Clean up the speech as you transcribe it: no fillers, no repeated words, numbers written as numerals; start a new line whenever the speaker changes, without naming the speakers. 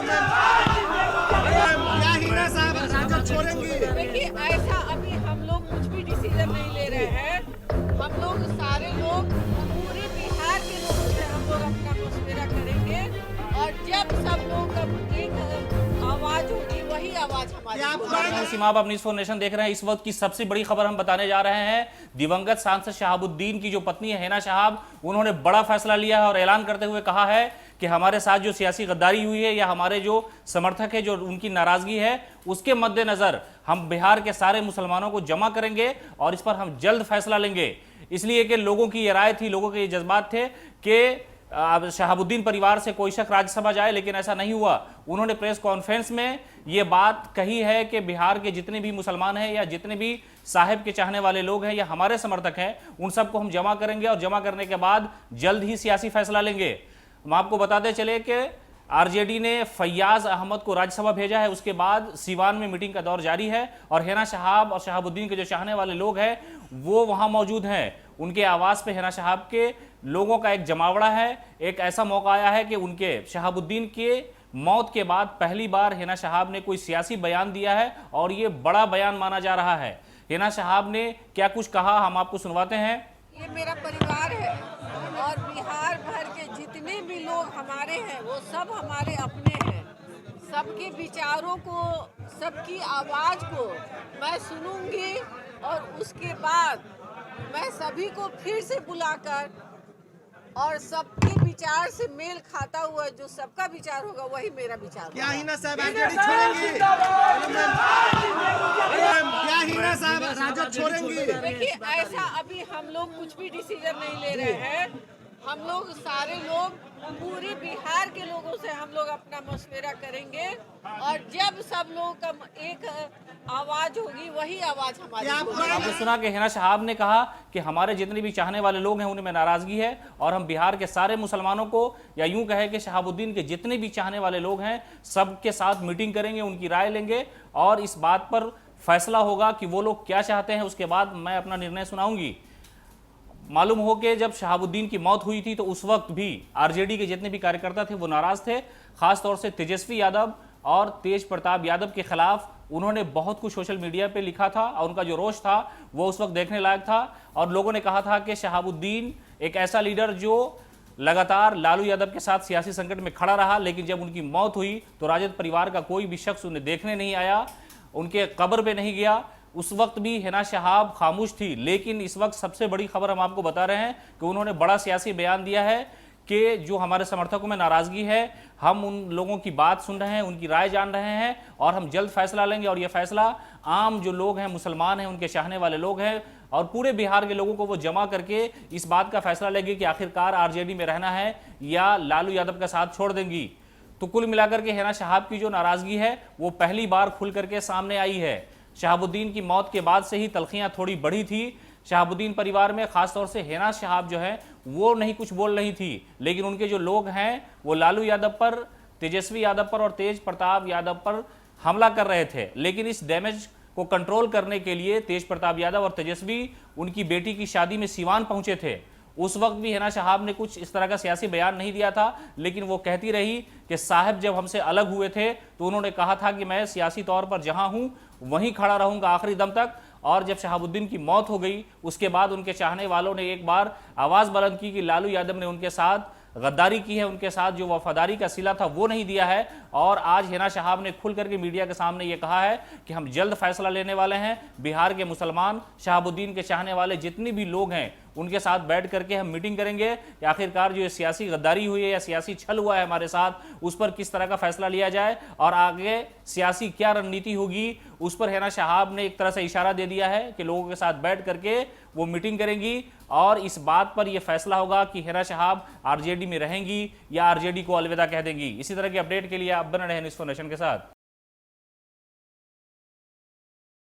क्या हीना साहब राजद छोड़ेंगी?
देखिए, ऐसा अभी हम लोग कुछ भी डिसीजन नहीं ले रहे हैं। हम लोग सारे लोग पूरे बिहार के लोगों से हम लोग अपना मशवरा करेंगे और जब सब लोग एक आवाज होगी वही आवाज हमारी होगी।
सीमाब आप न्यूज़ 4 नेशन देख रहे हैं। इस वक्त की सबसे बड़ी खबर हम बताने जा रहे हैं। दिवंगत सांसद शहाबुद्दीन की जो पत्नी है हिना शहाब, उन्होंने बड़ा फैसला लिया है और ऐलान करते हुए कहा है कि हमारे साथ जो सियासी गद्दारी हुई है या हमारे जो समर्थक है जो उनकी नाराजगी है उसके मद्देनजर हम बिहार के सारे मुसलमानों को जमा करेंगे और इस पर हम जल्द फैसला लेंगे। इसलिए कि लोगों की ये राय थी, लोगों के ये जज्बात थे कि शहाबुद्दीन परिवार से कोई शक राज्यसभा जाए, लेकिन ऐसा नहीं हुआ। उन्होंने प्रेस कॉन्फ्रेंस में ये बात कही है कि बिहार के जितने भी मुसलमान हैं या जितने भी साहिब के चाहने वाले लोग हैं या हमारे समर्थक हैं, उन सबको हम जमा करेंगे और जमा करने के बाद जल्द ही सियासी फैसला लेंगे। हम आपको बताते चले कि आरजेडी ने फैयाज अहमद को राज्यसभा भेजा है, उसके बाद सीवान में मीटिंग का दौर जारी है और हिना शहाब और शहाबुद्दीन के जो चाहने वाले लोग हैं वो वहां मौजूद हैं। उनके आवास पे हिना शहाब के लोगों का एक जमावड़ा है। एक ऐसा मौका आया है कि उनके शहाबुद्दीन के मौत के बाद पहली बार हिना शहाब ने कोई सियासी बयान दिया है और ये बड़ा बयान माना जा रहा है। हिना शहाब ने क्या कुछ कहा हम आपको सुनवाते हैं।
ये मेरा परिवार है और बिहार भर के जितने भी लोग हमारे हैं वो सब हमारे अपने हैं। सबके विचारों को, सबकी आवाज को मैं सुनूंगी और उसके बाद मैं सभी को फिर से बुलाकर और सबके विचार से मेल खाता हुआ जो सबका विचार होगा वही मेरा विचार होगा।
क्या हीना साहब आरजेडी छोड़ेंगी? क्या हीना साहब राजद छोड़ेंगी?
देखिए, ऐसा अभी हम लोग कुछ भी डिसीजन नहीं ले रहे हैं। हम लोग सारे लोग पूरे बिहार के लोगों से हम लोग अपना मशवरा करेंगे और जब सब लोग का एक आवाज होगी वही आवाज हमारी होगी।
आपने सुना कि हिना शहाब ने कहा कि हमारे जितने भी चाहने वाले लोग हैं उनमें नाराजगी है और हम बिहार के सारे मुसलमानों को, या यूं कहे कि शहाबुद्दीन के जितने भी चाहने वाले लोग हैं सबके साथ मीटिंग करेंगे, उनकी राय लेंगे और इस बात पर फैसला होगा कि वो लोग क्या चाहते हैं। उसके बाद मैं अपना निर्णय सुनाऊंगी। मालूम हो कि जब शहाबुद्दीन की मौत हुई थी तो उस वक्त भी आरजेडी के जितने भी कार्यकर्ता थे वो नाराज थे। खासतौर से तेजस्वी यादव और तेज प्रताप यादव के खिलाफ उन्होंने बहुत कुछ सोशल मीडिया पे लिखा था और उनका जो रोष था वो उस वक्त देखने लायक था। और लोगों ने कहा था कि शहाबुद्दीन एक ऐसा लीडर जो लगातार लालू यादव के साथ सियासी संकट में खड़ा रहा, लेकिन जब उनकी मौत हुई तो राजद परिवार का कोई भी शख्स उन्हें देखने नहीं आया, उनके कब्र पे नहीं गया। उस वक्त भी हिना शहाब खामोश थी, लेकिन इस वक्त सबसे बड़ी खबर हम आपको बता रहे हैं कि उन्होंने बड़ा सियासी बयान दिया है कि जो हमारे समर्थकों में नाराजगी है, हम उन लोगों की बात सुन रहे हैं, उनकी राय जान रहे हैं और हम जल्द फैसला लेंगे। और यह फैसला आम जो लोग हैं, मुसलमान हैं, उनके चाहने वाले लोग हैं और पूरे बिहार के लोगों को वो जमा करके इस बात का फैसला लेंगे कि आखिरकार आरजेडी में रहना है या लालू यादव का साथ छोड़ देंगी। तो कुल मिलाकर के हिना शहाब की जो नाराजगी है वो पहली बार खुल करके सामने आई है। शहाबुद्दीन की मौत के बाद से ही तलखियां थोड़ी बढ़ी थी शहाबुद्दीन परिवार में। खासतौर से हिना शहाब जो है वो नहीं कुछ बोल रही थी, लेकिन उनके जो लोग हैं वो लालू यादव पर, तेजस्वी यादव पर और तेज प्रताप यादव पर हमला कर रहे थे। लेकिन इस डैमेज को कंट्रोल करने के लिए तेज प्रताप यादव और तेजस्वी उनकी बेटी की शादी में सीवान पहुंचे थे। उस वक्त भी हिना शहाब ने कुछ इस तरह का सियासी बयान नहीं दिया था, लेकिन वो कहती रही कि साहब जब हमसे अलग हुए थे तो उन्होंने कहा था कि मैं सियासी तौर पर जहां हूं वहीं खड़ा रहूंगा आखिरी दम तक। और जब शहाबुद्दीन की मौत हो गई उसके बाद उनके चाहने वालों ने एक बार आवाज़ बुलंद की कि लालू यादव ने उनके साथ गद्दारी की है, उनके साथ जो वफादारी का सिला था वो नहीं दिया है। और आज हिना शहाब ने खुल करके मीडिया के सामने ये कहा है कि हम जल्द फैसला लेने वाले हैं। बिहार के मुसलमान, शहाबुद्दीन के चाहने वाले जितने भी लोग हैं उनके साथ बैठ करके हम मीटिंग करेंगे कि आखिरकार जो ये सियासी गद्दारी हुई है या सियासी छल हुआ है हमारे साथ, उस पर किस तरह का फैसला लिया जाए और आगे सियासी क्या रणनीति होगी उस पर हिना शहाब ने एक तरह से इशारा दे दिया है कि लोगों के साथ बैठ करके वो मीटिंग करेंगी और इस बात पर यह फैसला होगा कि हिना शहाब आरजेडी में रहेंगी या आरजेडी को अलविदा कह देंगी। इसी तरह के अपडेट के लिए आप बने रहें न्यूज़ 4 नेशन के साथ।